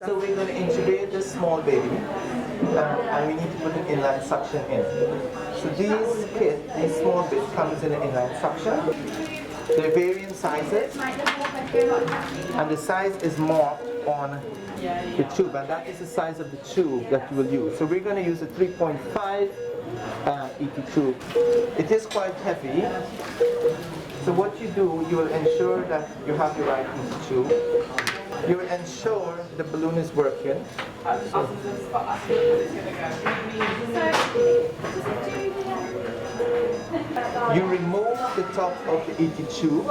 So we're going to intubate this small baby, and we need to put an inline suction in. So these small bits comes in an inline suction. They're varying sizes, and the size is marked on the tube, and that is the size of the tube that you will use. So we're going to use a 3.5 ET tube. It is quite heavy, so what you do, you will ensure that you have the right ET tube. You will ensure the balloon is working. You remove the top of the ET tube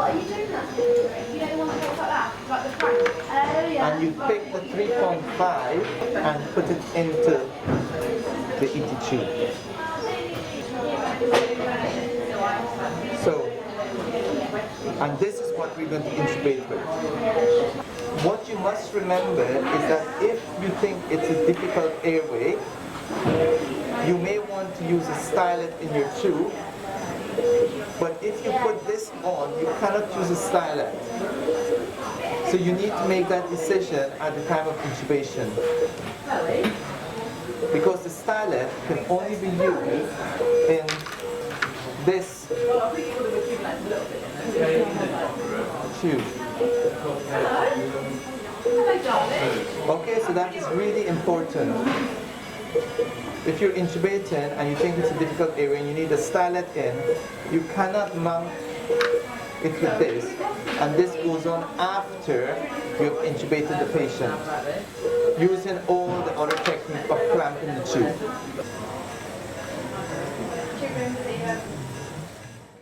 and you pick the 3.5 and put it into the ET tube. So, and this is what we're going to intubate with. What you must remember is that if you think it's a difficult airway, you may want to use a stylet in your tube, but if you put this on, you cannot use a stylet. So you need to make that decision at the time of intubation. Because the stylet can only be used in this tube. Okay, so that is really important. If you're intubating and you think it's a difficult area and you need a stylet in, you cannot mount it with this. And this goes on after you've intubated the patient, using all the other technique of clamping the tube.